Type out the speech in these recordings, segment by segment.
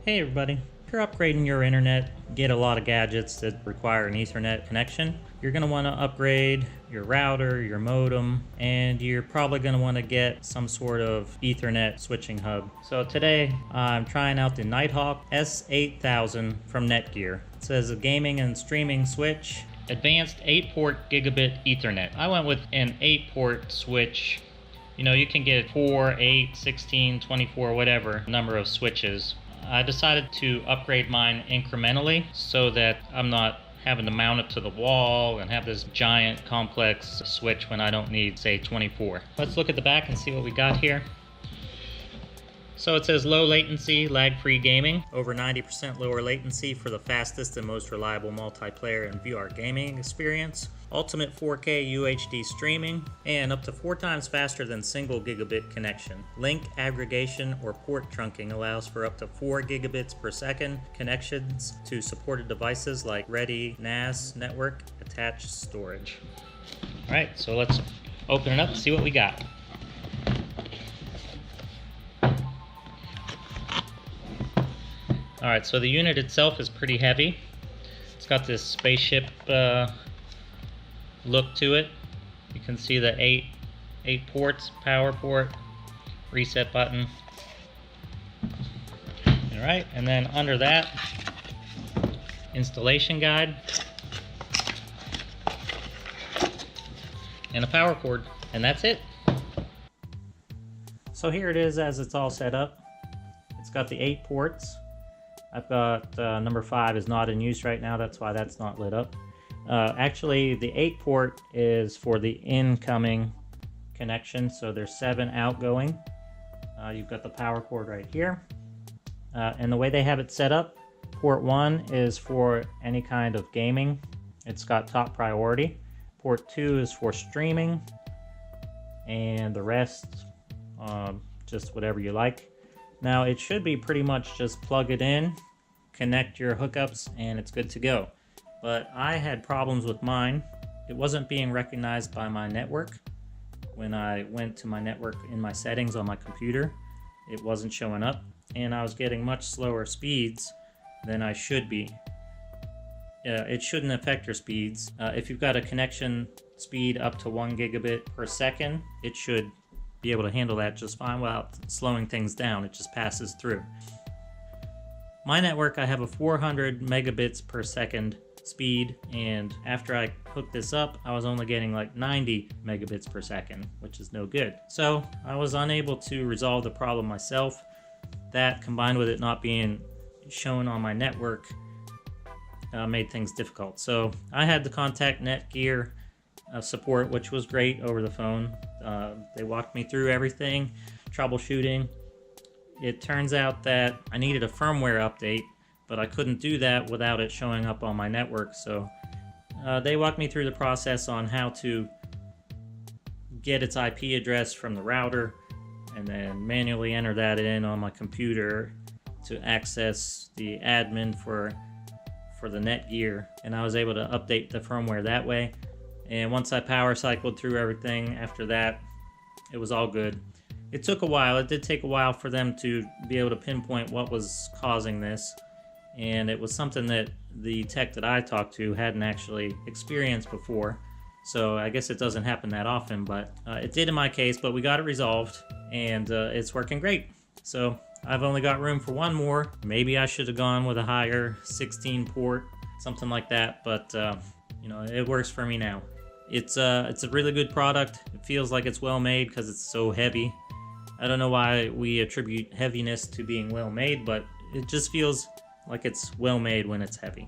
Hey everybody, if you're upgrading your internet, get a lot of gadgets that require an Ethernet connection. You're going to want to upgrade your router, your modem, and you're probably going to want to get some sort of Ethernet switching hub. So today I'm trying out the Nighthawk S8000 from Netgear. It says a gaming and streaming switch, advanced 8-port gigabit Ethernet. I went with an 8-port switch. You know, you can get 4, 8, 16, 24, whatever number of switches. I decided to upgrade mine incrementally so that I'm not having to mount it to the wall and have this giant complex switch when I don't need, say, 24. Let's look at the back and see what we got here. So it says low latency, lag-free gaming, over 90% lower latency for the fastest and most reliable multiplayer and VR gaming experience, ultimate 4K UHD streaming, and up to 4 times faster than single gigabit connection. Link aggregation or port trunking allows for up to 4 gigabits per second connections to supported devices like Ready NAS network attached storage. Alright, so let's open it up and see what we got. Alright, so the unit itself is pretty heavy. It's got this spaceship look to it. You can see the 8 ports, power port, reset button. Alright, and then under that, installation guide, and a power cord, and that's it. So here it is as it's all set up. It's got the 8 ports. I've got number 5 is not in use right now, that's why that's not lit up. Actually, the 8 port is for the incoming connection, so there's 7 outgoing. You've got the power cord right here. And the way they have it set up, port 1 is for any kind of gaming. It's got top priority. Port 2 is for streaming, and the rest, just whatever you like. Now it should be pretty much just plug it in, connect your hookups, and it's good to go. But I had problems with mine. It wasn't being recognized by my network. When I went to my network in my settings on my computer, it wasn't showing up, and I was getting much slower speeds than I should be. It shouldn't affect your speeds. If you've got a connection speed up to 1 gigabit per second, it should be able to handle that just fine without slowing things down. It just passes through. My network, I have a 400 megabits per second speed, and after I hooked this up, I was only getting like 90 megabits per second, which is no good. So I was unable to resolve the problem myself. That, combined with it not being shown on my network, made things difficult. So I had to contact Netgear support, which was great over the phone. They walked me through everything, troubleshooting. It turns out that I needed a firmware update, but I couldn't do that without it showing up on my network. So they walked me through the process on how to get its IP address from the router and then manually enter that in on my computer to access the admin for the Netgear, and I was able to update the firmware that way. And once I power cycled through everything after that, it was all good. It took a while. It did take a while for them to be able to pinpoint what was causing this. And it was something that the tech that I talked to hadn't actually experienced before. So I guess it doesn't happen that often, but it did in my case, but we got it resolved, and it's working great. So I've only got room for one more. Maybe I should have gone with a higher 16 port, something like that, but you know, it works for me now. It's a really good product. It feels like it's well made because it's so heavy. I don't know why we attribute heaviness to being well made, but it just feels like it's well made when it's heavy.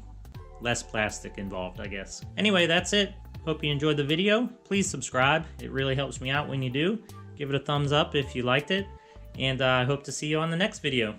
Less plastic involved, I guess. Anyway, that's it. Hope you enjoyed the video. Please subscribe. It really helps me out when you do. Give it a thumbs up if you liked it. And I hope to see you on the next video.